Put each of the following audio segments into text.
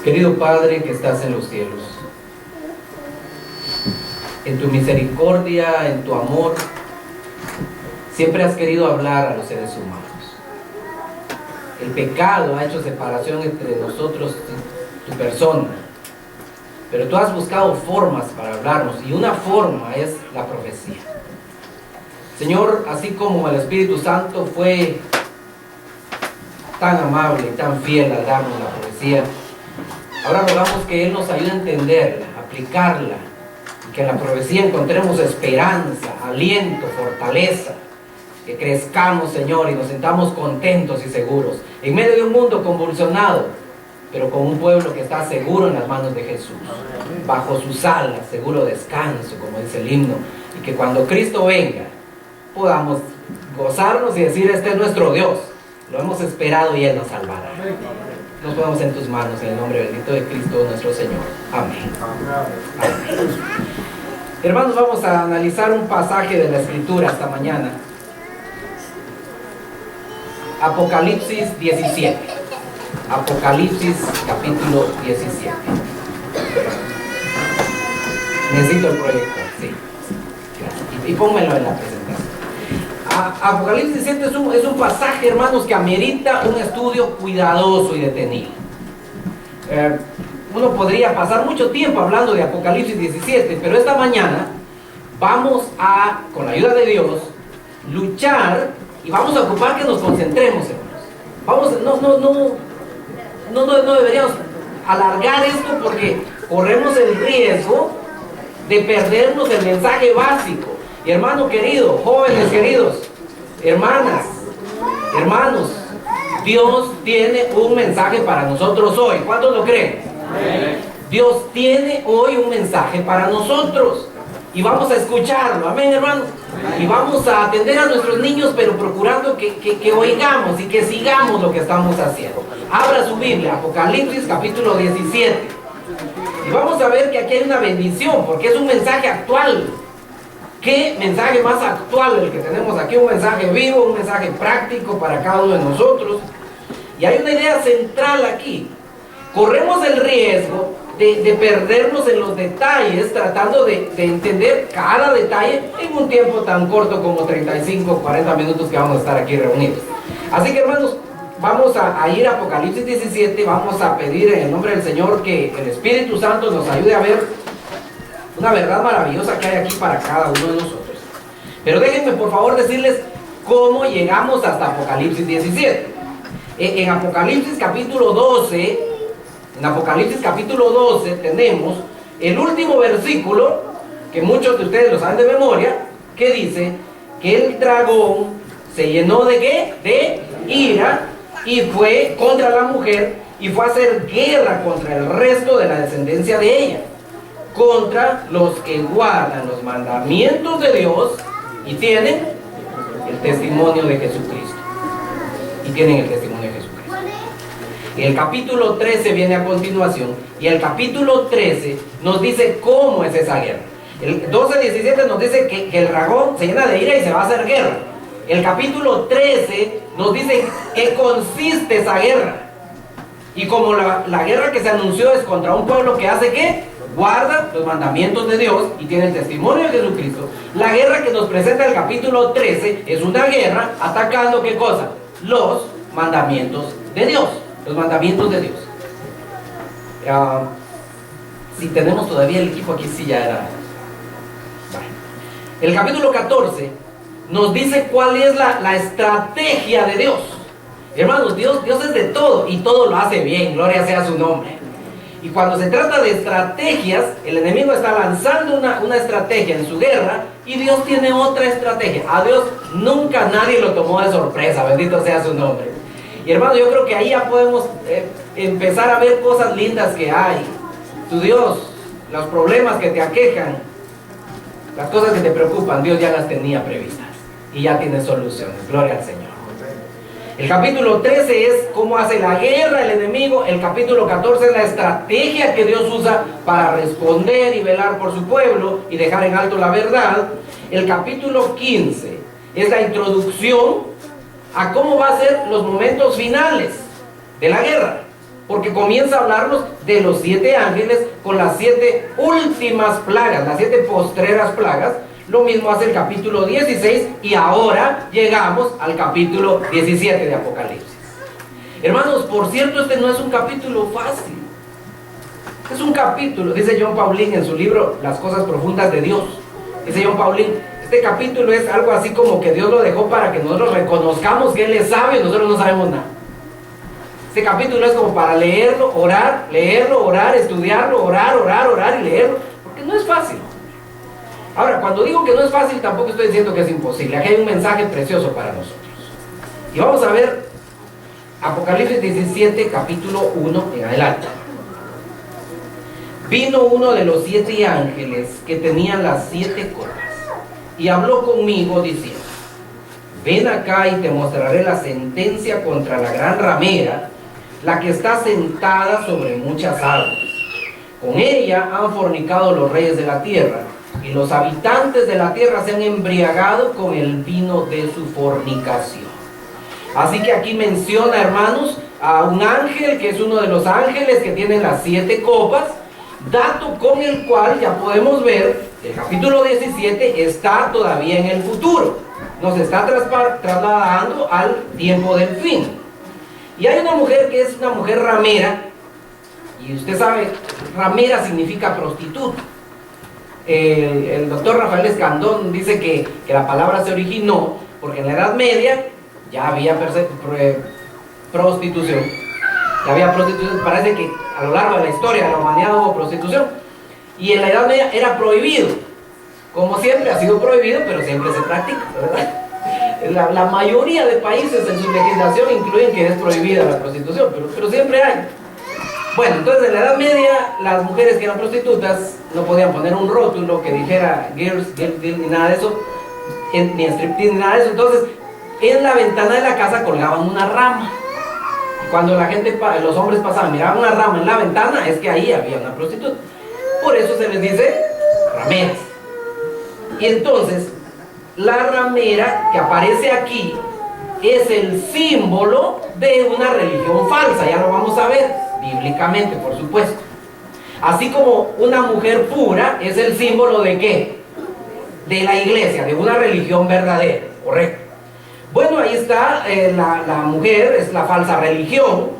Querido Padre que estás en los cielos, en tu misericordia, en tu amor, siempre has querido hablar a los seres humanos. El pecado ha hecho separación entre nosotros y tu persona, pero tú has buscado formas para hablarnos, y una forma es la profecía. Señor, así como el Espíritu Santo fue tan amable y tan fiel al darnos la profecía, ahora rogamos que Él nos ayude a entenderla, a aplicarla, y que en la profecía encontremos esperanza, aliento, fortaleza, que crezcamos, Señor, y nos sintamos contentos y seguros, en medio de un mundo convulsionado, pero con un pueblo que está seguro en las manos de Jesús, bajo sus alas, seguro descanso, como dice el himno, y que cuando Cristo venga, podamos gozarnos y decir: este es nuestro Dios, lo hemos esperado y Él nos salvará. Nos ponemos en tus manos, en el nombre bendito de Cristo nuestro Señor. Amén. Amén. Hermanos, vamos a analizar un pasaje de la Escritura esta mañana. Apocalipsis 17. Apocalipsis capítulo 17. Necesito el proyector, sí. Gracias. Y pónmelo en la presentación. Apocalipsis 17 es un pasaje, hermanos, que amerita un estudio cuidadoso y detenido. Uno podría pasar mucho tiempo hablando de Apocalipsis 17, pero esta mañana vamos a, con la ayuda de Dios, luchar y vamos a ocupar que nos concentremos, hermanos. No deberíamos alargar esto, porque corremos el riesgo de perdernos el mensaje básico. Y hermano querido, jóvenes queridos, hermanas, hermanos, Dios tiene un mensaje para nosotros hoy. ¿Cuántos lo creen? Amén. Dios tiene hoy un mensaje para nosotros y vamos a escucharlo. Amén, hermano. Amén. Y vamos a atender a nuestros niños, pero procurando que oigamos y que sigamos lo que estamos haciendo. Abra su Biblia, Apocalipsis capítulo 17. Y vamos a ver que aquí hay una bendición, porque es un mensaje actual. ¿Qué mensaje más actual el que tenemos aquí? Un mensaje vivo, un mensaje práctico para cada uno de nosotros. Y hay una idea central aquí. Corremos el riesgo de perdernos en los detalles, tratando de entender cada detalle en un tiempo tan corto como 35 o 40 minutos que vamos a estar aquí reunidos. Así que, hermanos, vamos a ir a Apocalipsis 17, vamos a pedir en el nombre del Señor que el Espíritu Santo nos ayude a ver una verdad maravillosa que hay aquí para cada uno de nosotros. Pero déjenme por favor decirles cómo llegamos hasta Apocalipsis 17. En Apocalipsis capítulo 12, tenemos el último versículo, que muchos de ustedes lo saben de memoria, que dice que el dragón se llenó ¿de qué? De ira, y fue contra la mujer, y fue a hacer guerra contra el resto de la descendencia de ella, contra los que guardan los mandamientos de Dios y tienen el testimonio de Jesucristo. El capítulo 13 viene a continuación, y el capítulo 13 nos dice cómo es esa guerra. El 12:17 nos dice que el dragón se llena de ira y se va a hacer guerra. El capítulo 13 nos dice qué consiste esa guerra. Y como la guerra que se anunció es contra un pueblo que hace ¿qué? Guarda los mandamientos de Dios y tiene el testimonio de Jesucristo. La guerra que nos presenta el capítulo 13 es una guerra atacando ¿qué cosa? Los mandamientos de Dios. Los mandamientos de Dios. Si tenemos todavía el equipo aquí, sí ya era. Vale. El capítulo 14 nos dice cuál es la estrategia de Dios. Hermanos, Dios es de todo y todo lo hace bien. Gloria sea su nombre. Y cuando se trata de estrategias, el enemigo está lanzando una estrategia en su guerra y Dios tiene otra estrategia. A Dios nunca nadie lo tomó de sorpresa, bendito sea su nombre. Y hermano, yo creo que ahí ya podemos empezar a ver cosas lindas que hay. Tu Dios, los problemas que te aquejan, las cosas que te preocupan, Dios ya las tenía previstas y ya tiene soluciones. Gloria al Señor. El capítulo 13 es cómo hace la guerra el enemigo. El capítulo 14 es la estrategia que Dios usa para responder y velar por su pueblo y dejar en alto la verdad. El capítulo 15 es la introducción a cómo va a ser los momentos finales de la guerra. porque comienza a hablarnos de los 7 ángeles con las 7 últimas plagas, las 7 postreras plagas. Lo mismo hace el capítulo 16 y ahora llegamos al capítulo 17 de Apocalipsis. Hermanos, por cierto, este no es un capítulo fácil. Es un capítulo, dice John Paulin en su libro Las cosas profundas de Dios. Dice John Paulin, este capítulo es algo así como que Dios lo dejó para que nosotros reconozcamos que Él es sabio y nosotros no sabemos nada. Este capítulo es como para leerlo, orar, estudiarlo, orar y leerlo, porque no es fácil. Ahora, cuando digo que no es fácil, tampoco estoy diciendo que es imposible. Aquí hay un mensaje precioso para nosotros. Y vamos a ver Apocalipsis 17, capítulo 1 en adelante. Vino uno de los 7 ángeles que tenían las 7 copas y habló conmigo diciendo: ven acá y te mostraré la sentencia contra la gran ramera, la que está sentada sobre muchas aguas. Con ella han fornicado los reyes de la tierra, y los habitantes de la tierra se han embriagado con el vino de su fornicación. Así que aquí menciona, hermanos, a un ángel que es uno de los ángeles que tiene las 7 copas, dato con el cual ya podemos ver que el capítulo 17 está todavía en el futuro. Nos está trasladando al tiempo del fin. Y hay una mujer que es una mujer ramera, y usted sabe, ramera significa prostituta. El doctor Rafael Escandón dice que la palabra se originó porque en la Edad Media ya había prostitución. Ya había prostitución. Parece que a lo largo de la historia de la humanidad hubo prostitución. Y en la Edad Media era prohibido. Como siempre ha sido prohibido, pero siempre se practica, ¿verdad? La mayoría de países en su legislación incluyen que es prohibida la prostitución, pero siempre hay. Bueno, entonces en la Edad Media las mujeres que eran prostitutas no podían poner un rótulo que dijera girls, ni nada de eso, ni striptease, ni nada de eso. Entonces en la ventana de la casa colgaban una rama. Y cuando la gente, los hombres pasaban, miraban una rama en la ventana, es que ahí había una prostituta. Por eso se les dice rameras. Y entonces la ramera que aparece aquí es el símbolo de una religión falsa, ya lo vamos a ver, bíblicamente, por supuesto. Así como una mujer pura es el símbolo de ¿qué? De la iglesia, de una religión verdadera, ¿correcto? Bueno, ahí está, la mujer es la falsa religión,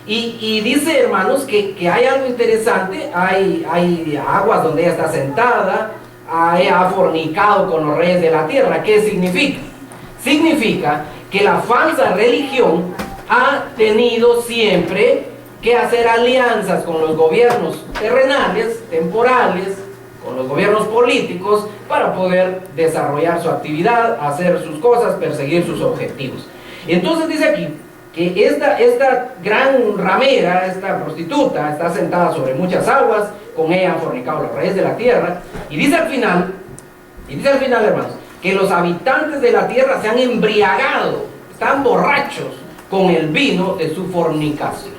y dice, hermanos, que hay algo interesante. Hay aguas donde ella está sentada, ha fornicado con los reyes de la tierra. ¿Qué significa? Significa que la falsa religión ha tenido siempre que hacer alianzas con los gobiernos terrenales, temporales, con los gobiernos políticos, para poder desarrollar su actividad, hacer sus cosas, perseguir sus objetivos. Entonces dice aquí que esta gran ramera, esta prostituta, está sentada sobre muchas aguas, con ella han fornicado los reyes de la tierra, y dice al final, hermanos, que los habitantes de la tierra se han embriagado, están borrachos con el vino de su fornicación.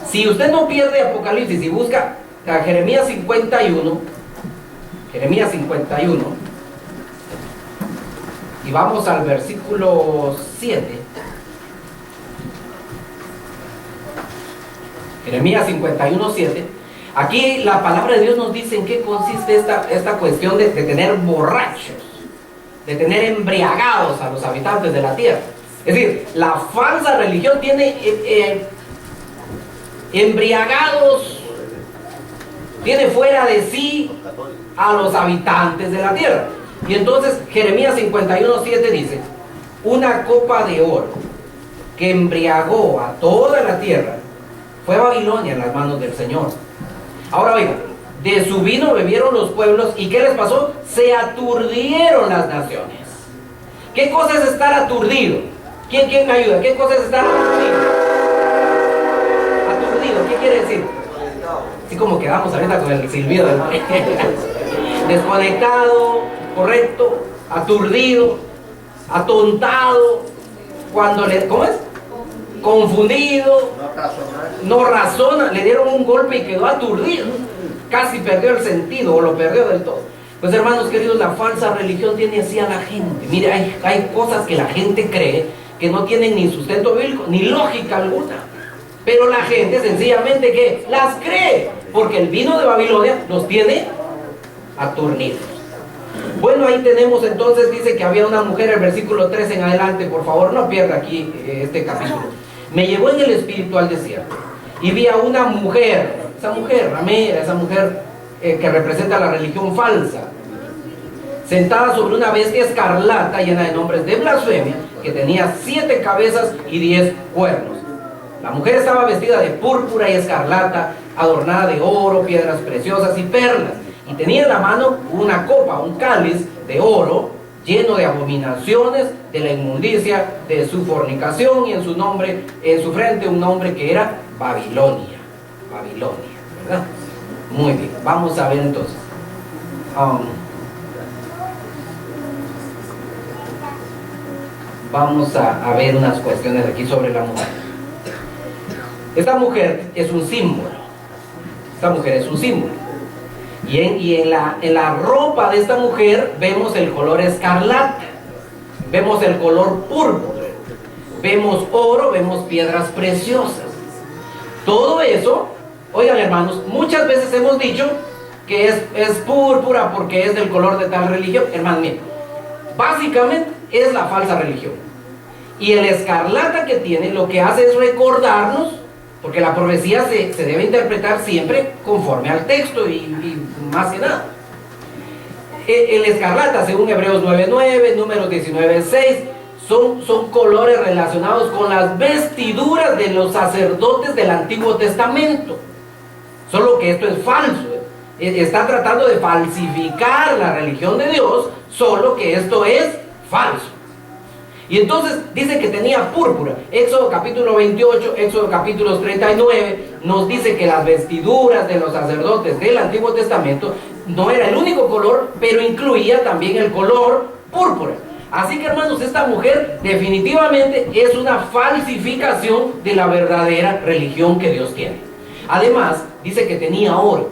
Si usted no pierde Apocalipsis y busca a Jeremías 51, y vamos al versículo 7. Jeremías 51, 7. Aquí la palabra de Dios nos dice en qué consiste esta cuestión de tener borrachos, de tener embriagados a los habitantes de la tierra. Es decir, la falsa religión tiene embriagados, tiene fuera de sí a los habitantes de la tierra. Y entonces Jeremías 51, 7 dice: una copa de oro que embriagó a toda la tierra fue Babilonia en las manos del Señor. Ahora oigan, de su vino bebieron los pueblos, ¿y qué les pasó? Se aturdieron las naciones. ¿Qué cosa es estar aturdido? ¿Quién me ayuda? ¿Qué cosa es estar aturdido? Aturdido, ¿qué quiere decir? Así como quedamos ahorita con el silbido del desconectado, correcto, aturdido, atontado, ¿cómo es? Confundido, no razona, le dieron un golpe y quedó aturdido, casi perdió el sentido o lo perdió del todo. Pues hermanos queridos, la falsa religión tiene así a la gente. Mire, hay cosas que la gente cree que no tienen ni sustento bíblico, ni lógica alguna. Pero la gente sencillamente ¿qué? Las cree, porque el vino de Babilonia los tiene aturdidos. Bueno, ahí tenemos entonces, dice que había una mujer, el versículo 3 en adelante, por favor no pierda aquí este capítulo. Me llevó en el espíritu al desierto y vi a una mujer, esa mujer ramera, esa mujer que representa la religión falsa, sentada sobre una bestia escarlata llena de nombres de blasfemia, que tenía 7 cabezas y 10 cuernos. La mujer estaba vestida de púrpura y escarlata, adornada de oro, piedras preciosas y perlas, y tenía en la mano una copa, un cáliz de oro, lleno de abominaciones, de la inmundicia, de su fornicación, y en su nombre, en su frente un nombre que era Babilonia. Babilonia, ¿verdad? Muy bien, vamos a ver entonces. Vamos a ver unas cuestiones aquí sobre la mujer. Esta mujer es un símbolo. Esta mujer es un símbolo. Y en la ropa de esta mujer vemos el color escarlata, vemos el color púrpura, vemos oro, vemos piedras preciosas. Todo eso, oigan hermanos, muchas veces hemos dicho que es púrpura porque es del color de tal religión. Hermanos, miren, básicamente es la falsa religión. Y el escarlata que tiene lo que hace es recordarnos, porque la profecía se debe interpretar siempre conforme al texto y más que nada. El escarlata, según Hebreos 9:9, Números 19:6, son colores relacionados con las vestiduras de los sacerdotes del Antiguo Testamento. Solo que esto es falso. Está tratando de falsificar la religión de Dios, solo que esto es falso. Y entonces dice que tenía púrpura. Éxodo capítulo 28, Éxodo capítulo 39 nos dice que las vestiduras de los sacerdotes del Antiguo Testamento no era el único color, pero incluía también el color púrpura. Así que hermanos, esta mujer definitivamente es una falsificación de la verdadera religión que Dios tiene. Además, dice que tenía oro.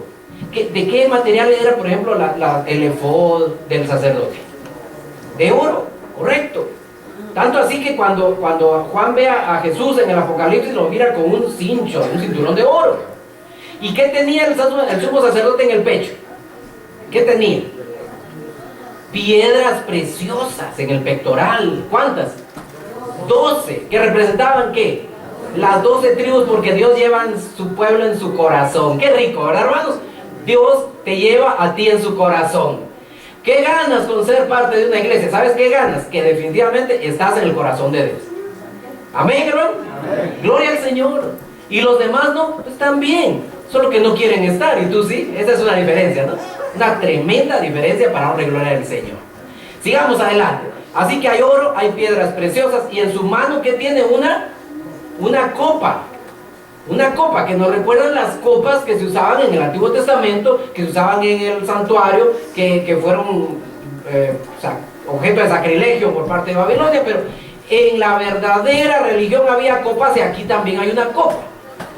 ¿De qué material era, por ejemplo, el efod del sacerdote? De oro, correcto. Tanto así que cuando Juan ve a Jesús en el Apocalipsis, lo mira con un cincho, un cinturón de oro. ¿Y qué tenía el sumo sacerdote en el pecho? ¿Qué tenía? Piedras preciosas en el pectoral. ¿Cuántas? 12. ¿Que representaban qué? Las 12 tribus, porque Dios lleva su pueblo en su corazón. Qué rico, ¿verdad, hermanos? Dios te lleva a ti en su corazón. ¿Qué ganas con ser parte de una iglesia? ¿Sabes qué ganas? Que definitivamente estás en el corazón de Dios. Amén, hermano. Amén. Gloria al Señor. Y los demás no, pues también, solo que no quieren estar, y tú sí. Esa es una diferencia, ¿no? Una tremenda diferencia para honra y gloria del Señor. Sigamos adelante. Así que hay oro, hay piedras preciosas, y en su mano, ¿qué tiene? Una copa. Una copa, que nos recuerdan las copas que se usaban en el Antiguo Testamento, que se usaban en el santuario, que fueron objeto de sacrilegio por parte de Babilonia, pero en la verdadera religión había copas y aquí también hay una copa.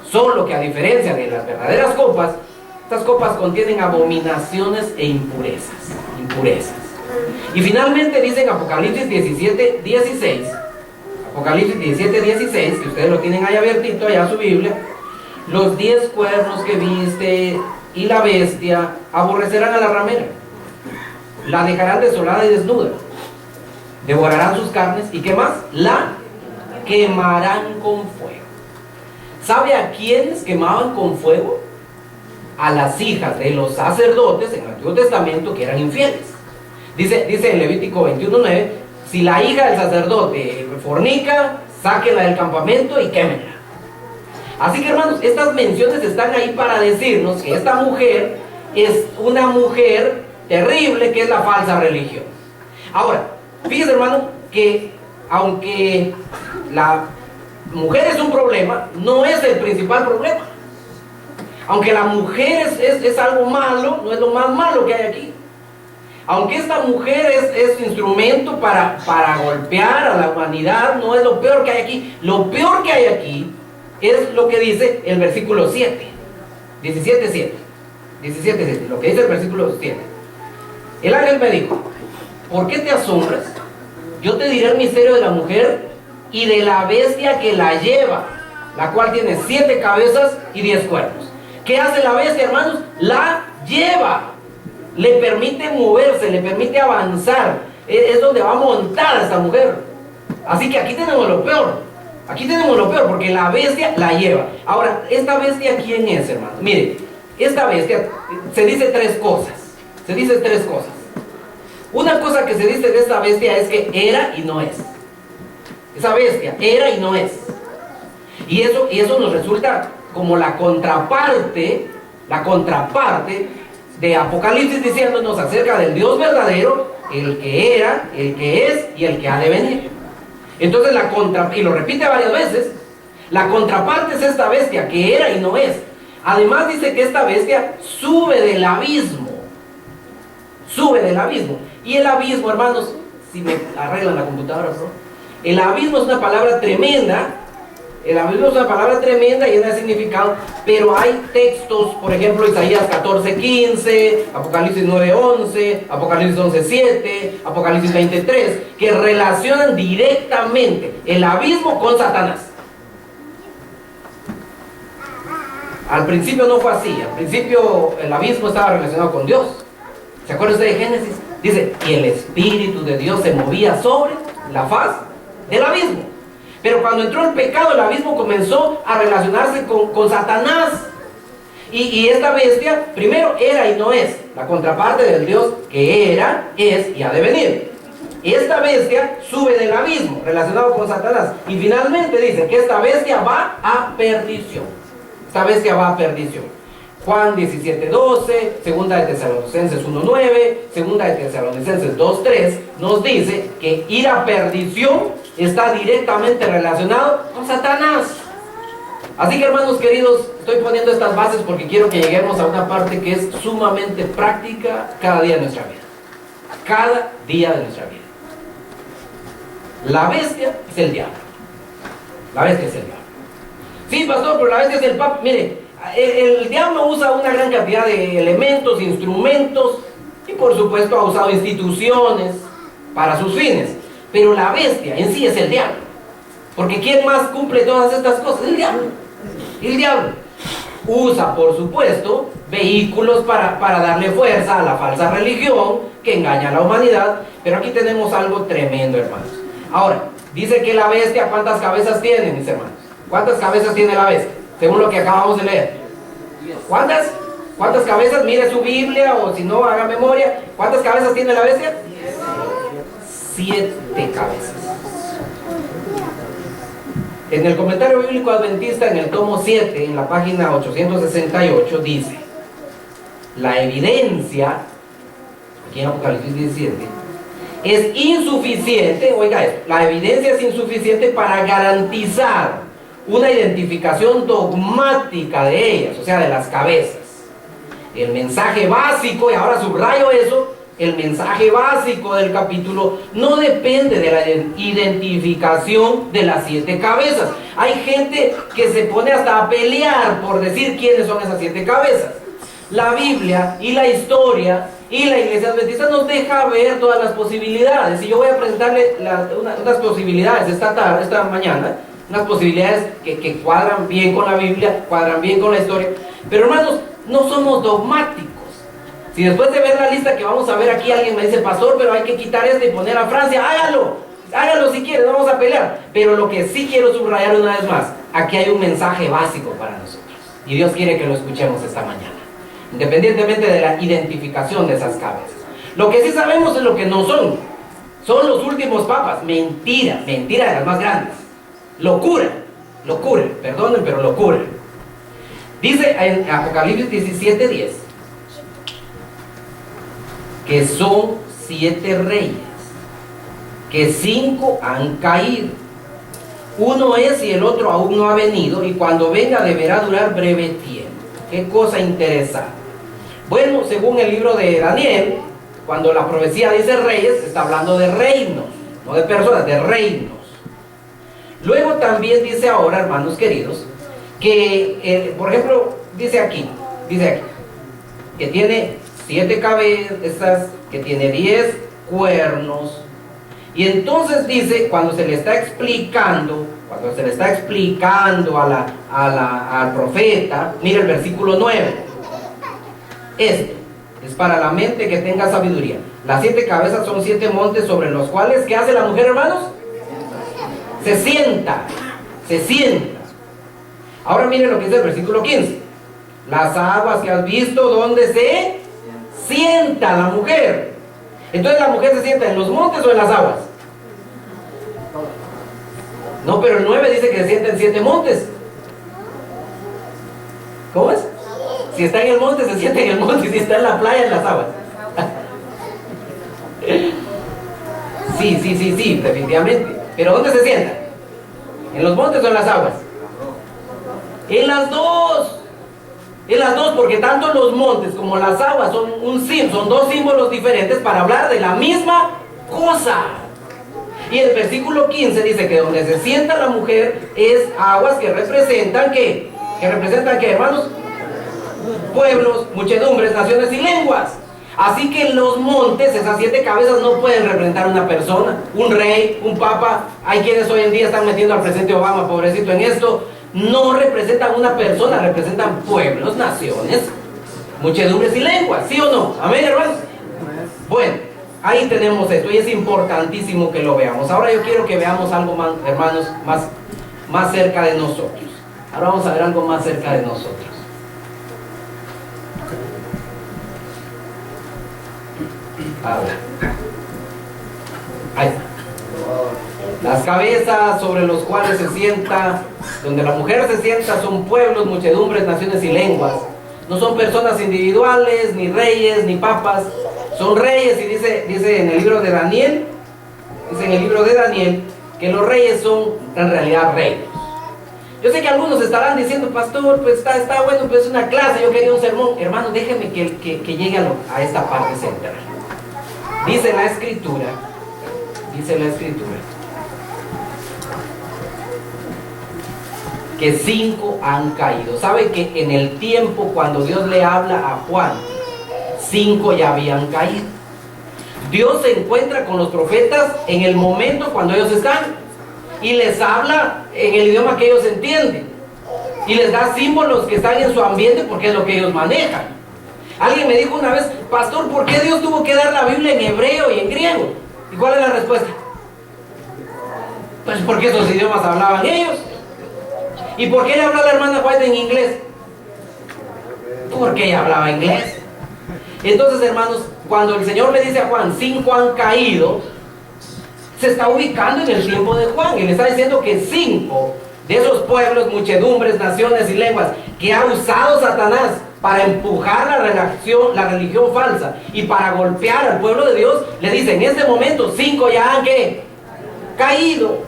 Solo que a diferencia de las verdaderas copas, estas copas contienen abominaciones e impurezas. Y finalmente dice en Apocalipsis 17:16, Apocalipsis 17:16, que ustedes lo tienen ahí abiertito, allá su Biblia: los 10 cuernos que viste y la bestia aborrecerán a la ramera, la dejarán desolada y desnuda, devorarán sus carnes, y ¿qué más? La quemarán con fuego. ¿Sabe a quiénes quemaban con fuego? A las hijas de los sacerdotes en el Antiguo Testamento que eran infieles. Dice en Levítico 21:9, si la hija del sacerdote fornica, sáquenla del campamento y quémenla. Así que hermanos, estas menciones están ahí para decirnos que esta mujer es una mujer terrible, que es la falsa religión. Ahora, fíjense hermano, que aunque la mujer es un problema, no es el principal problema. Aunque la mujer es algo malo, no es lo más malo que hay aquí. Aunque esta mujer es instrumento para golpear a la humanidad, no es lo peor que hay aquí. Lo peor que hay aquí es lo que dice el versículo 7. 17:7. Lo que dice el versículo 7. El ángel me dijo: ¿por qué te asombras? Yo te diré el misterio de la mujer y de la bestia que la lleva. la cual tiene 7 cabezas y 10 cuernos. ¿Qué hace la bestia, hermanos? La lleva, le permite moverse, le permite avanzar. Es donde va montada esta mujer. Así que aquí tenemos lo peor. Aquí tenemos lo peor, porque la bestia la lleva. Ahora, ¿esta bestia quién es, hermano? Mire, esta bestia, se dice 3 cosas. Se dice 3 cosas. Una cosa que se dice de esta bestia es que era y no es. Esa bestia era y no es. Y eso nos resulta como la contraparte de Apocalipsis, diciéndonos acerca del Dios verdadero, el que era, el que es y el que ha de venir. Entonces y lo repite varias veces, la contraparte es esta bestia que era y no es. Además dice que esta bestia sube del abismo. Sube del abismo. Y el abismo, hermanos, si me arreglan la computadora, ¿no? El abismo es una palabra tremenda. El abismo es una palabra tremenda, llena de significado, pero hay textos, por ejemplo, Isaías 14:15, Apocalipsis 9:11, Apocalipsis 11:7, Apocalipsis 20:3, que relacionan directamente el abismo con Satanás. Al principio no fue así. Al principio el abismo estaba relacionado con Dios. ¿Se acuerda usted de Génesis? Dice, y el Espíritu de Dios se movía sobre la faz del abismo. Pero cuando entró el pecado, el abismo comenzó a relacionarse con Satanás. Y esta bestia, primero, era y no es. La contraparte del Dios que era, es y ha de venir. Esta bestia sube del abismo, relacionado con Satanás. Y finalmente dice que esta bestia va a perdición. Esta bestia va a perdición. Juan 17:12, segunda de Tesalonicenses 1:9, segunda de Tesalonicenses 2:3, nos dice que ir a perdición está directamente relacionado con Satanás. Así que, hermanos queridos, estoy poniendo estas bases porque quiero que lleguemos a una parte que es sumamente práctica cada día de nuestra vida. Cada día de nuestra vida. La bestia es el diablo. La bestia es el diablo. Sí, pastor, pero la bestia es el papa. Mire, el diablo usa una gran cantidad de elementos, instrumentos, y por supuesto ha usado instituciones para sus fines. Pero la bestia en sí es el diablo. Porque ¿quién más cumple todas estas cosas? El diablo. El diablo usa, por supuesto, vehículos para darle fuerza a la falsa religión que engaña a la humanidad. Pero aquí tenemos algo tremendo, hermanos. Ahora, dice que la bestia, ¿cuántas cabezas tiene, mis hermanos? ¿Cuántas cabezas tiene la bestia? Según lo que acabamos de leer. ¿Cuántas? ¿Cuántas cabezas? Mire su Biblia, o si no, haga memoria. ¿Cuántas cabezas tiene la bestia? 7 cabezas. En el comentario bíblico adventista, en el tomo 7, en la página 868, dice: la evidencia, aquí en Apocalipsis 17, es insuficiente, oiga esto, la evidencia es insuficiente para garantizar una identificación dogmática de ellas, o sea, de las cabezas. El mensaje básico, y ahora subrayo eso, el mensaje básico del capítulo no depende de la identificación de las 7 cabezas. Hay gente que se pone hasta a pelear por decir quiénes son esas 7 cabezas. La Biblia y la historia y la Iglesia Adventista nos deja ver todas las posibilidades. Y yo voy a presentarle unas posibilidades esta mañana, unas posibilidades que cuadran bien con la Biblia, cuadran bien con la historia. Pero, hermanos, no somos dogmáticos. Si después de ver la lista que vamos a ver aquí, alguien me dice: pastor, pero hay que quitar esto y poner a Francia, hágalo si quiere, no vamos a pelear. Pero lo que sí quiero subrayar una vez más, aquí hay un mensaje básico para nosotros, y Dios quiere que lo escuchemos esta mañana, independientemente de la identificación de esas cabezas. Lo que sí sabemos es lo que no son. Son los últimos papas. Mentira, mentira de las más grandes. Locura, perdonen, pero locura. Dice en Apocalipsis 17:10 que son 7 reyes, que 5 han caído. Uno es y el otro aún no ha venido, y cuando venga deberá durar breve tiempo. Qué cosa interesante. Bueno, según el libro de Daniel, cuando la profecía dice reyes, está hablando de reinos, no de personas, de reinos. Luego también dice ahora, hermanos queridos, que, por ejemplo, dice aquí, que tiene 7 cabezas, que tiene 10 cuernos, Y entonces dice, cuando se le está explicando al profeta, mira el versículo 9. Esto es para la mente que tenga sabiduría. Las 7 cabezas son 7 montes sobre los cuales, ¿qué hace la mujer, hermanos? Se sienta. Ahora miren lo que dice el versículo 15. Las aguas que has visto, ¿dónde se sienta la mujer? Entonces, ¿la mujer se sienta en los montes o en las aguas? No, pero el 9 dice que se sienta en 7 montes. ¿Cómo es? Si está en el monte, se sienta en el monte. Y si está en la playa, en las aguas. Sí, definitivamente. ¿Pero dónde se sienta? ¿En los montes o en las aguas? En las dos. En las dos, porque tanto los montes como las aguas son dos símbolos diferentes para hablar de la misma cosa. Y el versículo 15 dice que donde se sienta la mujer es aguas que representan ¿qué? ¿Que representan qué, hermanos? Pueblos, muchedumbres, naciones y lenguas. Así que en los montes, esas 7 cabezas no pueden representar una persona, un rey, un papa. Hay quienes hoy en día están metiendo al presidente Obama, pobrecito, en esto. No representan una persona, representan pueblos, naciones, muchedumbres y lenguas, ¿sí o no? Amén, hermanos. Bueno, ahí tenemos esto y es importantísimo que lo veamos. Ahora yo quiero que veamos algo más, hermanos, más cerca de nosotros. Ahora vamos a ver algo más cerca de nosotros. Ahora, ahí está. Las cabezas sobre los cuales se sienta, donde la mujer se sienta, son pueblos, muchedumbres, naciones y lenguas. No son personas individuales, ni reyes, ni papas. Son reyes, y dice en el libro de Daniel, que los reyes son en realidad reyes. Yo sé que algunos estarán diciendo, pastor, pues está bueno, pues es una clase, yo quería un sermón. Hermano, déjeme que llegue a esta parte central. Dice la escritura, que 5 han caído. ¿Sabe que en el tiempo cuando Dios le habla a Juan, 5 ya habían caído? Dios se encuentra con los profetas en el momento cuando ellos están y les habla en el idioma que ellos entienden y les da símbolos que están en su ambiente porque es lo que ellos manejan. Alguien me dijo una vez, pastor, ¿por qué Dios tuvo que dar la Biblia en hebreo y en griego? ¿Y cuál es la respuesta? Pues porque esos idiomas hablaban ellos. ¿Y por qué le habló a la hermana White en inglés? Porque ella hablaba inglés. Entonces, hermanos, cuando el Señor le dice a Juan, 5 han caído, se está ubicando en el tiempo de Juan y le está diciendo que 5 de esos pueblos, muchedumbres, naciones y lenguas que ha usado Satanás para empujar la religión falsa y para golpear al pueblo de Dios, le dice, en este momento 5 ya han ¿qué? Caído.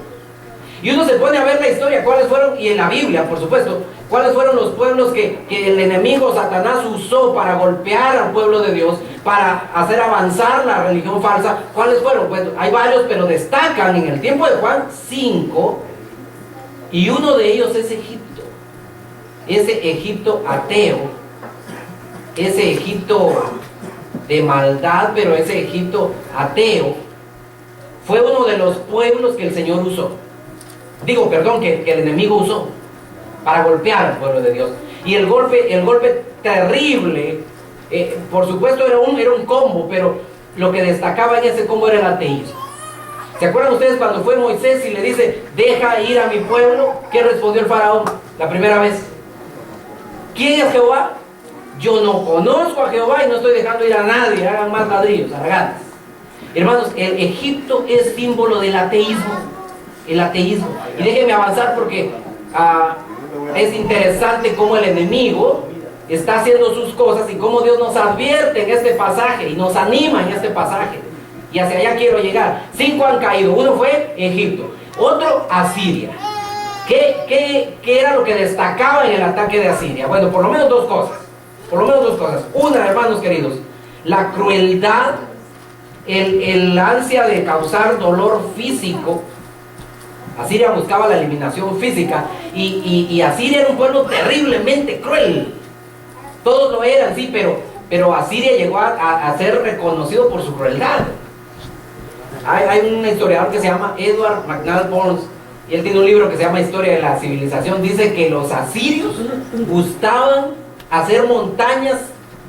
Y uno se pone a ver la historia, cuáles fueron, y en la Biblia, por supuesto, cuáles fueron los pueblos que el enemigo Satanás usó para golpear al pueblo de Dios, para hacer avanzar la religión falsa. ¿Cuáles fueron? Pues hay varios, pero destacan en el tiempo de Juan 5, y uno de ellos es Egipto. Ese Egipto ateo, ese Egipto de maldad, pero ese Egipto ateo, fue uno de los pueblos que el Señor usó. Que el enemigo usó para golpear al pueblo de Dios. Y el golpe terrible, por supuesto era un combo, pero lo que destacaba en ese combo era el ateísmo. ¿Se acuerdan ustedes cuando fue Moisés y le dice, deja ir a mi pueblo? ¿Qué respondió el faraón la primera vez? ¿Quién es Jehová? Yo no conozco a Jehová y no estoy dejando ir a nadie, hagan más ladrillos, haraganes. Hermanos, el Egipto es símbolo del ateísmo. El ateísmo. Y déjenme avanzar porque es interesante cómo el enemigo está haciendo sus cosas y cómo Dios nos advierte en este pasaje y nos anima en este pasaje. Y hacia allá quiero llegar. 5 han caído. Uno fue Egipto, otro Asiria. ¿Qué era lo que destacaba en el ataque de Asiria? Bueno, por lo menos dos cosas. Una, hermanos queridos, la crueldad, el ansia de causar dolor físico. Asiria buscaba la eliminación física y Asiria era un pueblo terriblemente cruel. Todos lo eran, sí, pero Asiria llegó a ser reconocido por su crueldad. Hay un historiador que se llama Edward McNally Burns, y él tiene un libro que se llama Historia de la Civilización. Dice que los asirios gustaban hacer montañas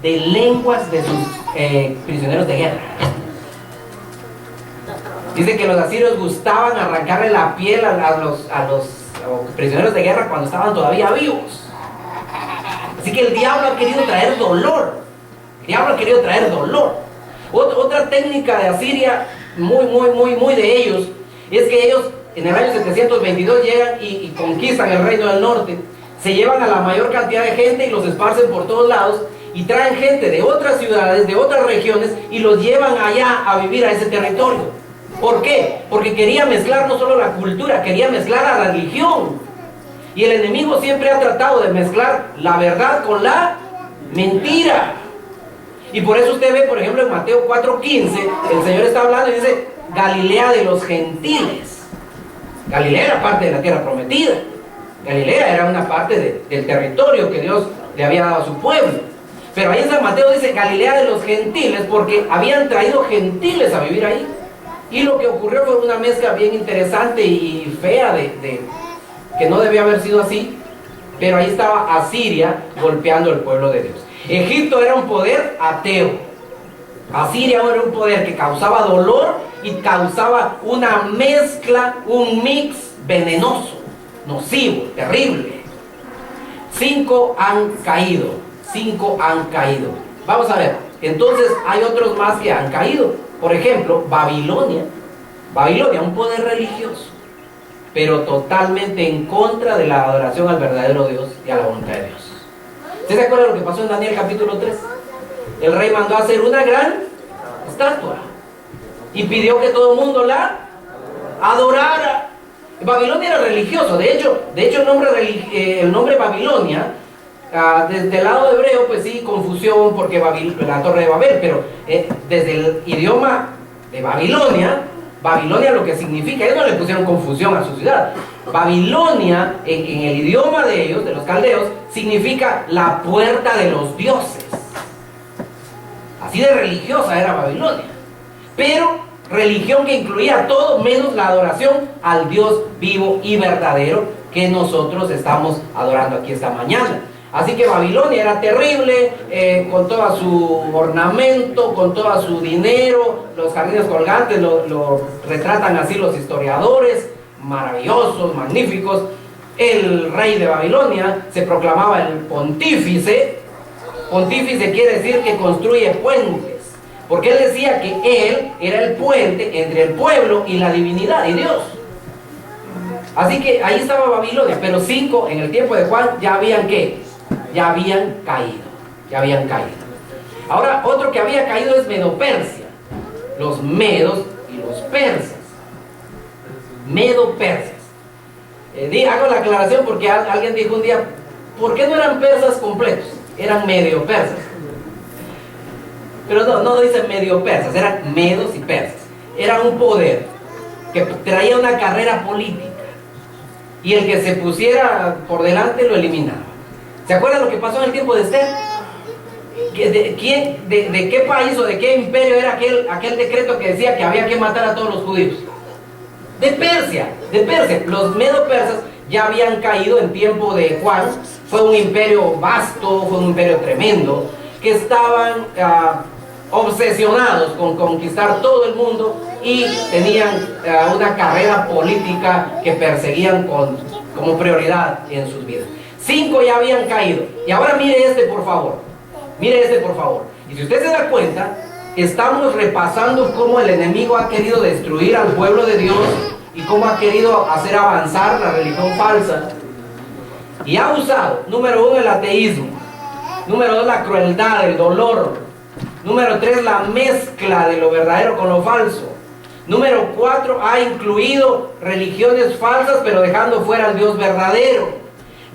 de lenguas de sus prisioneros de guerra. Dice que los asirios gustaban arrancarle la piel a los prisioneros de guerra cuando estaban todavía vivos. Así que el diablo ha querido traer dolor. El diablo ha querido traer dolor. Otra técnica de Asiria, muy de ellos, es que ellos en el año 722 llegan y conquistan el reino del norte. Se llevan a la mayor cantidad de gente y los esparcen por todos lados, y traen gente de otras ciudades, de otras regiones, y los llevan allá a vivir a ese territorio. ¿Por qué? Porque quería mezclar no solo la cultura, quería mezclar la religión. Y el enemigo siempre ha tratado de mezclar la verdad con la mentira. Y por eso usted ve, por ejemplo, en Mateo 4:15, el Señor está hablando y dice: Galilea de los gentiles. Galilea era parte de la tierra prometida. Galilea era una parte del territorio que Dios le había dado a su pueblo. Pero ahí en San Mateo dice Galilea de los gentiles, porque habían traído gentiles a vivir ahí. Y lo que ocurrió fue una mezcla bien interesante y fea que no debía haber sido así. Pero ahí estaba Asiria golpeando el pueblo de Dios. Egipto era un poder ateo. Asiria era un poder que causaba dolor y causaba una mezcla, un mix venenoso, nocivo, terrible. 5 han caído. 5 han caído. Vamos a ver, entonces hay otros más que han caído. Por ejemplo, Babilonia. Babilonia, un poder religioso, pero totalmente en contra de la adoración al verdadero Dios y a la voluntad de Dios. ¿Usted se acuerda de lo que pasó en Daniel capítulo 3? El rey mandó a hacer una gran estatua y pidió que todo el mundo la adorara. Babilonia era religioso. De hecho el nombre Babilonia, desde el lado hebreo, pues sí, confusión, porque la torre de Babel, pero desde el idioma de Babilonia lo que significa, ellos no le pusieron confusión a su ciudad. Babilonia, en el idioma de ellos, de los caldeos, significa la puerta de los dioses. Así de religiosa era Babilonia, pero religión que incluía todo menos la adoración al Dios vivo y verdadero que nosotros estamos adorando aquí esta mañana. Así que Babilonia era terrible, con todo su ornamento, con todo su dinero. Los jardines colgantes lo retratan así los historiadores, maravillosos, magníficos. El rey de Babilonia se proclamaba el pontífice. Pontífice quiere decir que construye puentes, porque él decía que él era el puente entre el pueblo y la divinidad y Dios. Así que ahí estaba Babilonia, pero 5 en el tiempo de Juan ya habían ¿qué? Ya habían caído. Ahora, otro que había caído es Medo-Persia. Los medos y los persas. Medo-Persas. Hago la aclaración porque alguien dijo un día: ¿por qué no eran persas completos? Eran medio persas. Pero no dicen medio persas, eran medos y persas. Era un poder que traía una carrera política, y el que se pusiera por delante lo eliminaba. ¿Se acuerdan lo que pasó en el tiempo de Esther? ¿De qué país o de qué imperio era aquel decreto que decía que había que matar a todos los judíos? De Persia. Los medo-persas ya habían caído en tiempo de Juan. Fue un imperio vasto, fue un imperio tremendo, que estaban obsesionados con conquistar todo el mundo, y tenían una carrera política que perseguían como prioridad en sus vidas. 5 ya habían caído. Y ahora mire este por favor. Y si usted se da cuenta, estamos repasando cómo el enemigo ha querido destruir al pueblo de Dios y cómo ha querido hacer avanzar la religión falsa. Y ha usado, número 1, el ateísmo. Número 2, la crueldad, el dolor. Número 3, la mezcla de lo verdadero con lo falso. Número 4, ha incluido religiones falsas, pero dejando fuera al Dios verdadero.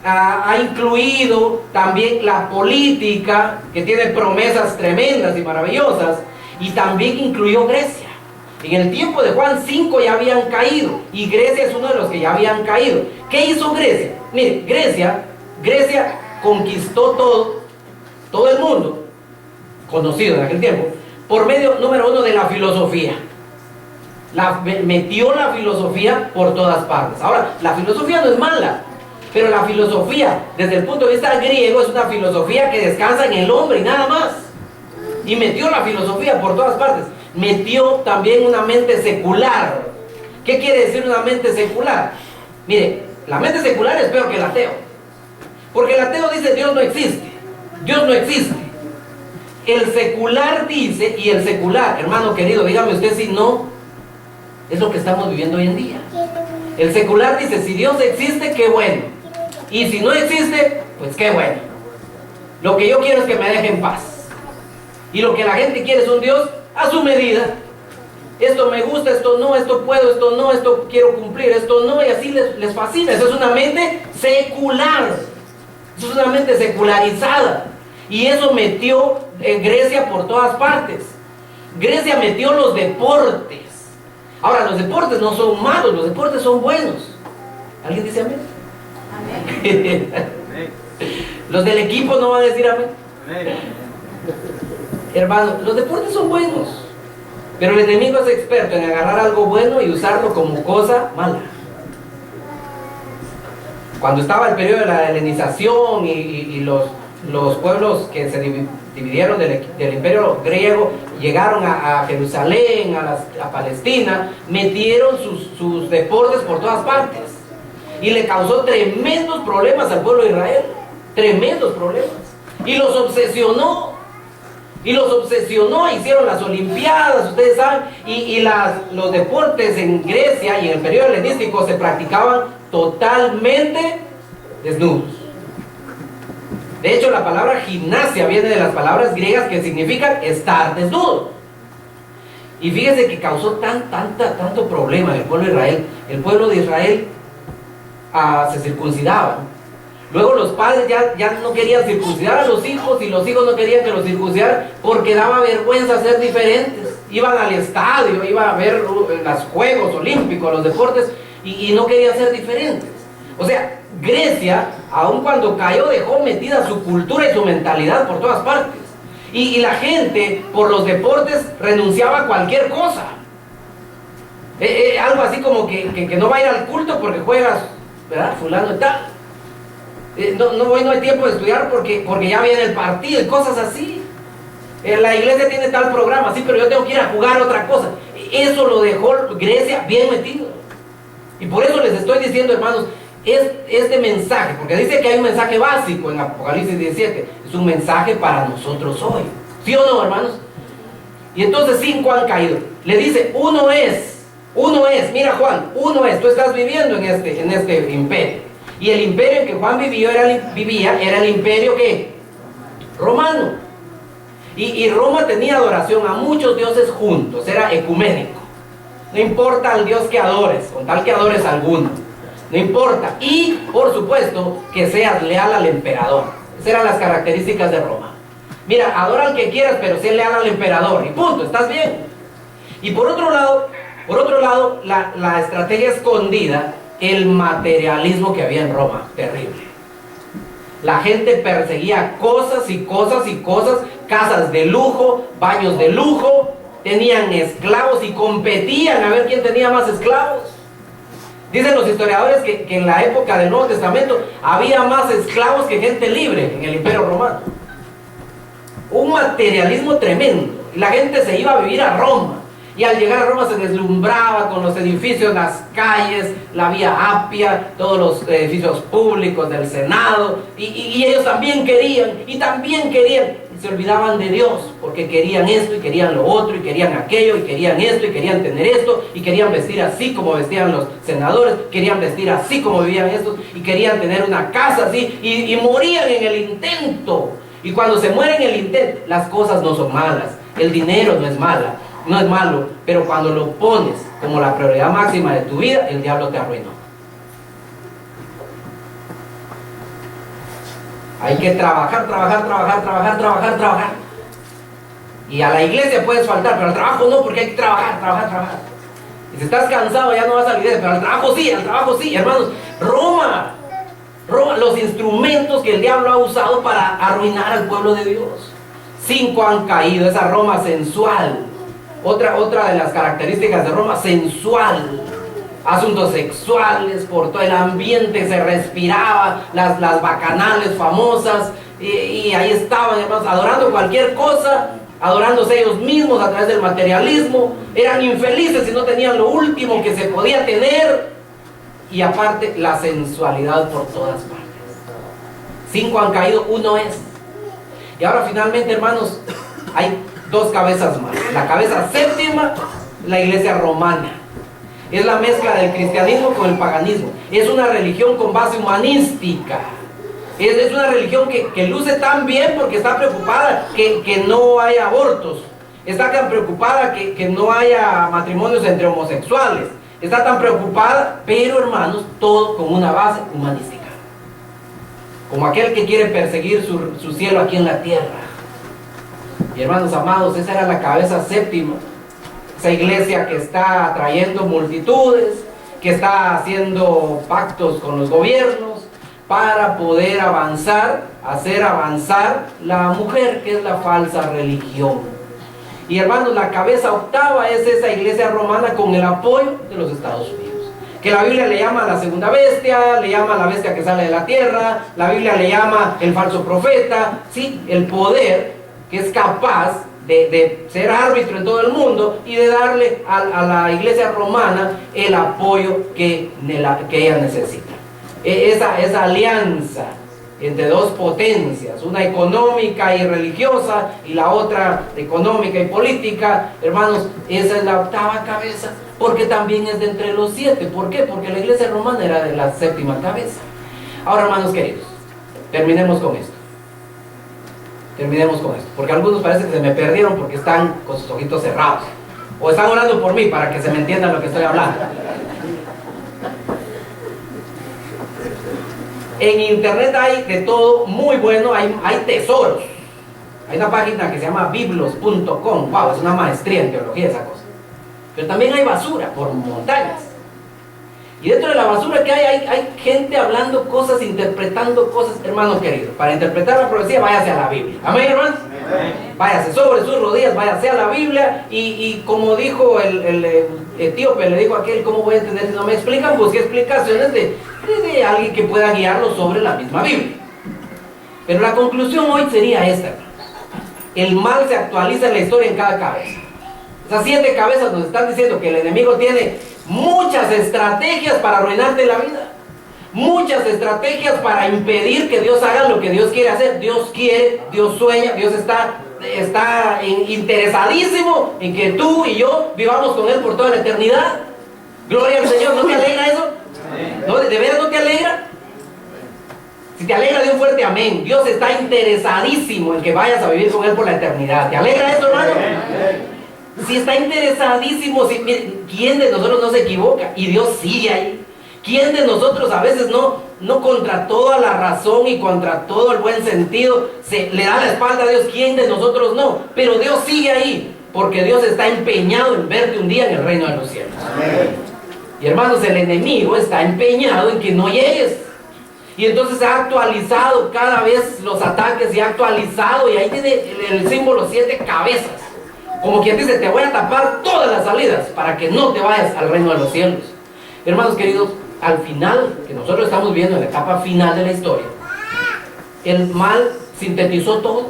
Ha incluido también la política, que tiene promesas tremendas y maravillosas, y también incluyó Grecia. En el tiempo de Juan, 5 ya habían caído, y Grecia es uno de los que ya habían caído. ¿Qué hizo Grecia? Mire, Grecia conquistó todo el mundo conocido en aquel tiempo, por medio, número 1, de la filosofía. Metió la filosofía por todas partes. Ahora, la filosofía no es mala, pero la filosofía, desde el punto de vista griego, es una filosofía que descansa en el hombre y nada más. Y metió la filosofía por todas partes. Metió también una mente secular. ¿Qué quiere decir una mente secular? Mire, la mente secular es peor que el ateo. Porque el ateo dice Dios no existe. Dios no existe. El secular dice, y el secular, hermano querido, dígame usted si no, es lo que estamos viviendo hoy en día. El secular dice, si Dios existe, qué bueno. Y si no existe, pues qué bueno. Lo que yo quiero es que me deje en paz. Y lo que la gente quiere es un Dios a su medida. Esto me gusta, esto no, esto puedo, esto no, esto quiero cumplir, esto no, y así les fascina. Eso es una mente secular. Eso es una mente secularizada. Y eso metió Grecia por todas partes. Grecia metió los deportes. Ahora, los deportes no son malos, los deportes son buenos. ¿Alguien dice amén? Amén. Los del equipo no van a decir amén. Amén. Hermano, los deportes son buenos, pero el enemigo es experto en agarrar algo bueno y usarlo como cosa mala. Cuando estaba el periodo de la helenización y los pueblos que se dividieron del imperio griego llegaron a Jerusalén, a Palestina, metieron sus deportes por todas partes y le causó tremendos problemas al pueblo de Israel, tremendos problemas, y los obsesionó, hicieron las olimpiadas, ustedes saben, y los deportes en Grecia y en el periodo helenístico se practicaban totalmente desnudos. De hecho, la palabra gimnasia viene de las palabras griegas que significan estar desnudo. Y fíjense que causó tanto problema en el pueblo de Israel. El pueblo de Israel se circuncidaba. Luego los padres ya no querían circuncidar a los hijos, y los hijos no querían que los circuncidaran porque daba vergüenza ser diferentes. Iban al estadio, iban a ver los Juegos Olímpicos, los deportes, y no querían ser diferentes. O sea, Grecia, aun cuando cayó, dejó metida su cultura y su mentalidad por todas partes. Y la gente, por los deportes, renunciaba a cualquier cosa. Algo así como que no va a ir al culto porque juegas, ¿verdad? Fulano y tal. No hay tiempo de estudiar porque ya viene el partido y cosas así. La iglesia tiene tal programa, sí, pero yo tengo que ir a jugar otra cosa. Eso lo dejó Grecia bien metido. Y por eso les estoy diciendo, hermanos, este mensaje, porque dice que hay un mensaje básico en Apocalipsis 17, es un mensaje para nosotros hoy, ¿sí o no, hermanos? Y entonces 5 han caído. Le dice, uno es, mira Juan, uno es, tú estás viviendo en este imperio, y el imperio en que Juan vivía era el imperio ¿qué? Romano, y Roma tenía adoración a muchos dioses juntos, era ecuménico, no importa al Dios que adores, con tal que adores a alguno, no importa, y por supuesto que seas leal al emperador. Esas eran las características de Roma. Mira, adora al que quieras, pero sé leal al emperador, y punto, estás bien. Y por otro lado, la estrategia escondida, el materialismo que había en Roma, terrible. La gente perseguía cosas y cosas y cosas, casas de lujo, baños de lujo, tenían esclavos y competían a ver quién tenía más esclavos. Dicen los historiadores que en la época del Nuevo Testamento había más esclavos que gente libre en el Imperio Romano. Un materialismo tremendo. Y la gente se iba a vivir a Roma. Y al llegar a Roma se deslumbraba con los edificios, las calles, la Vía Apia, todos los edificios públicos del Senado. Y ellos también querían, y se olvidaban de Dios, porque querían esto, y querían lo otro, y querían aquello, y querían esto, y querían tener esto, y querían vestir así como vestían los senadores, querían vestir así como vivían estos, y querían tener una casa así, y morían en el intento. Y cuando se mueren en el intento, las cosas no son malas, el dinero no es malo, pero cuando lo pones como la prioridad máxima de tu vida, el diablo te arruinó. Hay que trabajar. Y a la iglesia puedes faltar, pero al trabajo no, porque hay que trabajar. Y si estás cansado ya no vas a la iglesia, pero al trabajo sí, hermanos. Roma, los instrumentos que el diablo ha usado para arruinar al pueblo de Dios. 5 han caído, esa Roma sensual. Otra de las características de Roma, sensual. Asuntos sexuales, por todo el ambiente se respiraba, las bacanales famosas, y ahí estaban, hermanos, adorando cualquier cosa, adorándose ellos mismos a través del materialismo. Eran infelices si no tenían lo último que se podía tener, y aparte la sensualidad por todas partes. 5 han caído, 1 es. Y ahora finalmente, hermanos, hay 2 cabezas más. La cabeza séptima, la iglesia romana. Es la mezcla del cristianismo con el paganismo. Es una religión con base humanística. Es una religión que luce tan bien porque está preocupada que no haya abortos. Está tan preocupada que no haya matrimonios entre homosexuales. Está tan preocupada, pero hermanos, todo con una base humanística. Como aquel que quiere perseguir su cielo aquí en la tierra. Y hermanos amados, esa era la cabeza séptima. Esa iglesia que está atrayendo multitudes, que está haciendo pactos con los gobiernos para poder avanzar, hacer avanzar la mujer, que es la falsa religión. Y hermanos, la cabeza octava es esa iglesia romana con el apoyo de los Estados Unidos, que la Biblia le llama la segunda bestia, le llama la bestia que sale de la tierra, la Biblia le llama el falso profeta, sí, el poder que es capaz de ser árbitro en todo el mundo y de darle a la iglesia romana el apoyo que ella necesita. Esa alianza entre 2 potencias, una económica y religiosa y la otra económica y política, hermanos, esa es la octava cabeza, porque también es de entre los 7. ¿Por qué? Porque la iglesia romana era de la séptima cabeza. Ahora, hermanos queridos, terminemos con esto. Terminemos con esto, porque algunos parece que se me perdieron porque están con sus ojitos cerrados, o están orando por mí para que se me entienda lo que estoy hablando. En internet hay de todo muy bueno, hay tesoros. Hay una página que se llama biblos.com. Wow, es una maestría en teología esa cosa. Pero también hay basura por montañas. Y dentro de la basura que hay gente hablando cosas, interpretando cosas. Hermanos queridos, para interpretar la profecía, váyase a la Biblia. Amén, hermanos. Váyase sobre sus rodillas, váyase a la Biblia. Y como dijo el etíope, le dijo a aquel: ¿cómo voy a entender si no me explican? Busque explicaciones de alguien que pueda guiarlo sobre la misma Biblia. Pero la conclusión hoy sería esta, hermanos. El mal se actualiza en la historia en cada cabeza. Esas 7 cabezas nos están diciendo que el enemigo tiene muchas estrategias para arruinarte la vida. Muchas estrategias para impedir que Dios haga lo que Dios quiere hacer. Dios quiere, Dios sueña, Dios está interesadísimo en que tú y yo vivamos con Él por toda la eternidad. Gloria al Señor. ¿No te alegra eso? ¿No? ¿De veras no te alegra? Si te alegra, de un fuerte amén. Dios está interesadísimo en que vayas a vivir con Él por la eternidad. ¿Te alegra eso, hermano? Si está interesadísimo, ¿quién de nosotros no se equivoca? Y Dios sigue ahí. ¿Quién de nosotros a veces no contra toda la razón y contra todo el buen sentido le da la espalda a Dios? ¿Quién de nosotros no? Pero Dios sigue ahí, porque Dios está empeñado en verte un día en el reino de los cielos. Amén. Y hermanos, el enemigo está empeñado en que no llegues. Y entonces ha actualizado cada vez los ataques y ha actualizado, y ahí tiene el símbolo 7 cabezas. Como quien dice: te voy a tapar todas las salidas para que no te vayas al reino de los cielos. Hermanos queridos, al final, que nosotros estamos viendo en la etapa final de la historia, el mal sintetizó todo.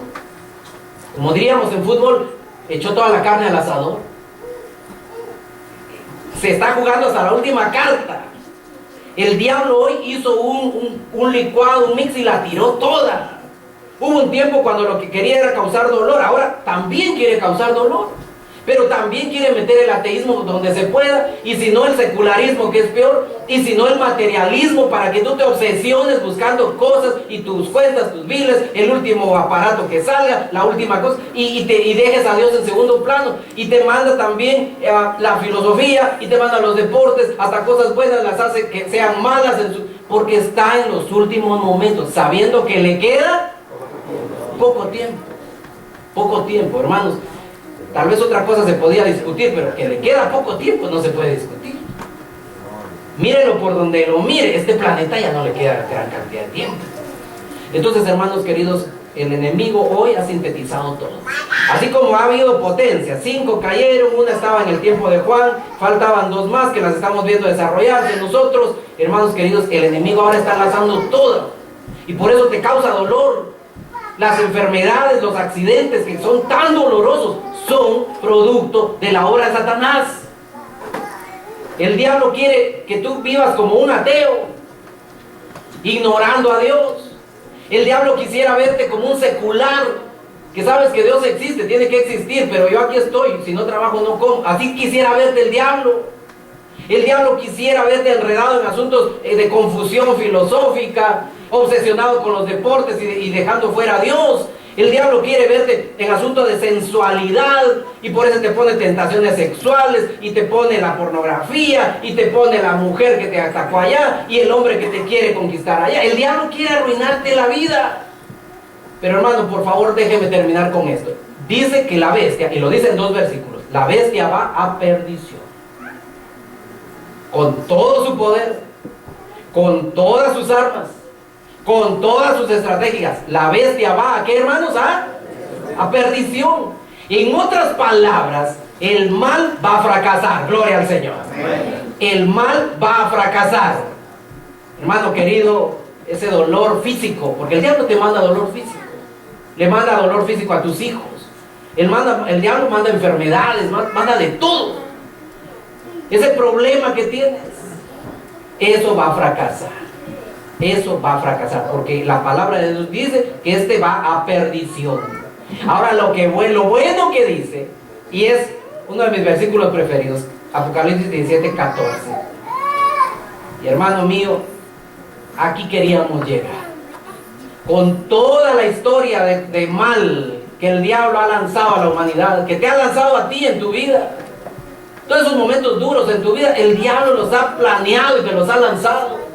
Como diríamos en fútbol, echó toda la carne al asador. Se está jugando hasta la última carta. El diablo hoy hizo un licuado, un mix, y la tiró toda. Hubo un tiempo cuando lo que quería era causar dolor. Ahora también quiere causar dolor, pero también quiere meter el ateísmo donde se pueda, y si no el secularismo, que es peor, y si no el materialismo, para que tú te obsesiones buscando cosas y tus cuentas, tus biles, el último aparato que salga, la última cosa, y dejes a Dios en segundo plano. Y te manda también la filosofía, y te manda los deportes, hasta cosas buenas las hace que sean malas, porque está en los últimos momentos, sabiendo que le queda poco tiempo, hermanos. Tal vez otra cosa se podía discutir, pero que le queda poco tiempo no se puede discutir. Mírelo por donde lo mire, este planeta ya no le queda gran cantidad de tiempo. Entonces, hermanos queridos, el enemigo hoy ha sintetizado todo. Así como ha habido potencia, 5 cayeron, una estaba en el tiempo de Juan, faltaban 2 más que las estamos viendo desarrollarse. Nosotros, hermanos queridos, el enemigo ahora está lanzando todo, y por eso te causa dolor. Las enfermedades, los accidentes que son tan dolorosos, son producto de la obra de Satanás. El diablo quiere que tú vivas como un ateo, ignorando a Dios. El diablo quisiera verte como un secular, que sabes que Dios existe, tiene que existir, pero yo aquí estoy, si no trabajo no como. Así quisiera verte el diablo. El diablo quisiera verte enredado en asuntos de confusión filosófica, obsesionado con los deportes y dejando fuera a Dios. El diablo quiere verte en asuntos de sensualidad, y por eso te pone tentaciones sexuales, y te pone la pornografía, y te pone la mujer que te atacó allá, y el hombre que te quiere conquistar allá. El diablo quiere arruinarte la vida. Pero hermano, por favor, déjeme terminar con esto. Dice que la bestia, y lo dice en 2 versículos, la bestia va a perdición. Con todo su poder, con todas sus armas, con todas sus estrategias, la bestia va a ¿qué, hermanos? A perdición. En otras palabras, el mal va a fracasar. Gloria al Señor. El mal va a fracasar. Hermano querido, ese dolor físico, porque el diablo te manda dolor físico, le manda dolor físico a tus hijos, el diablo manda enfermedades, manda de todo. Ese problema que tienes, eso va a fracasar. Eso va a fracasar, porque la palabra de Dios dice que este va a perdición. Ahora lo bueno que dice, y es uno de mis versículos preferidos, Apocalipsis 17:14. Y hermano mío, aquí queríamos llegar. Con toda la historia de mal que el diablo ha lanzado a la humanidad, que te ha lanzado a ti en tu vida, todos esos momentos duros en tu vida, el diablo los ha planeado y te los ha lanzado.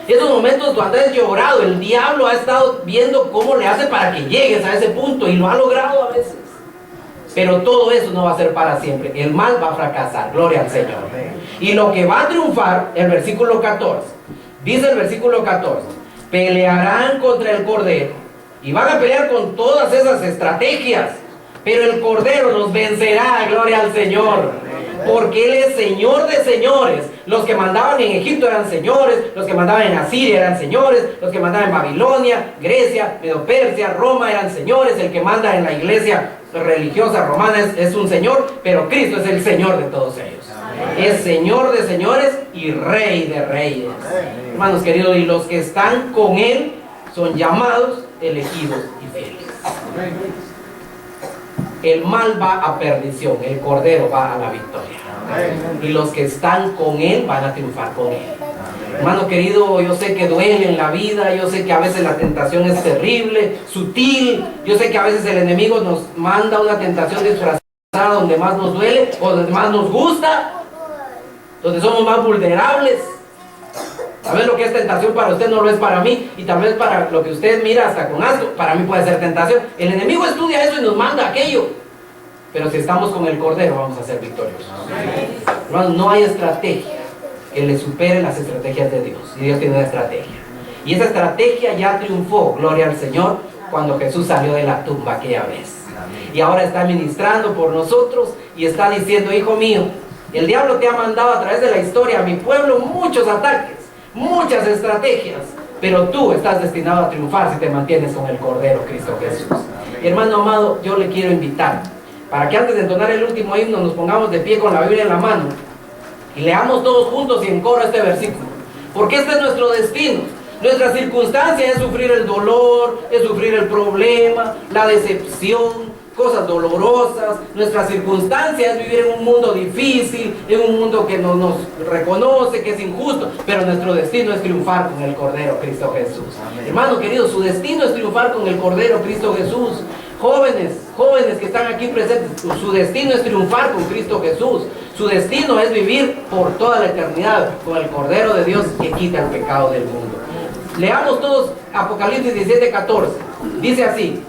Esos momentos cuando has llorado, el diablo ha estado viendo cómo le hace para que llegues a ese punto, y lo ha logrado a veces. Pero todo eso no va a ser para siempre. El mal va a fracasar, gloria al Señor. Y lo que va a triunfar, el versículo 14, dice el versículo 14, pelearán contra el Cordero, y van a pelear con todas esas estrategias, pero el Cordero los vencerá, gloria al Señor. Porque Él es Señor de señores. Los que mandaban en Egipto eran señores, los que mandaban en Asiria eran señores, los que mandaban en Babilonia, Grecia, Medo-Persia, Roma eran señores. El que manda en la iglesia religiosa romana es un señor, pero Cristo es el Señor de todos ellos. Es Señor de señores y Rey de reyes. Hermanos queridos, y los que están con Él son llamados, elegidos y fieles. El mal va a perdición, el Cordero va a la victoria. Y los que están con Él van a triunfar con Él. Hermano querido, yo sé que duele en la vida, yo sé que a veces la tentación es terrible, sutil, yo sé que a veces el enemigo nos manda una tentación disfrazada donde más nos duele o donde más nos gusta, donde somos más vulnerables. Tal vez lo que es tentación para usted no lo es para mí, y tal vez para lo que usted mira hasta con asco, para mí puede ser tentación. El enemigo estudia eso y nos manda aquello. Pero si estamos con el Cordero, vamos a ser victoriosos. Hermanos, no hay estrategia que le supere las estrategias de Dios. Y Dios tiene una estrategia. Y esa estrategia ya triunfó, gloria al Señor, cuando Jesús salió de la tumba aquella vez. Y ahora está ministrando por nosotros y está diciendo: hijo mío, el diablo te ha mandado a través de la historia a mi pueblo muchos ataques, muchas estrategias, pero tú estás destinado a triunfar si te mantienes con el Cordero Cristo Jesús. Y hermano amado, yo le quiero invitar para que antes de entonar el último himno nos pongamos de pie con la Biblia en la mano y leamos todos juntos y en coro este versículo, porque este es nuestro destino. Nuestra circunstancia es sufrir el dolor, es sufrir el problema, la decepción, cosas dolorosas. Nuestra circunstancia es vivir en un mundo difícil, en un mundo que no nos reconoce, que es injusto, pero nuestro destino es triunfar con el Cordero Cristo Jesús. Amén. Hermano querido, su destino es triunfar con el Cordero Cristo Jesús. Jóvenes que están aquí presentes, su destino es triunfar con Cristo Jesús. Su destino es vivir por toda la eternidad con el Cordero de Dios que quita el pecado del mundo. Leamos todos Apocalipsis 17:14. Dice así: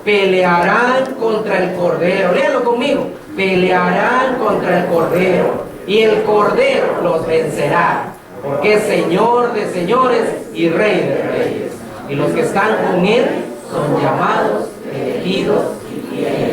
pelearán contra el Cordero. Léalo conmigo. Pelearán contra el Cordero, y el Cordero los vencerá, porque es Señor de señores y Rey de reyes. Y los que están con Él son llamados, elegidos y fieles.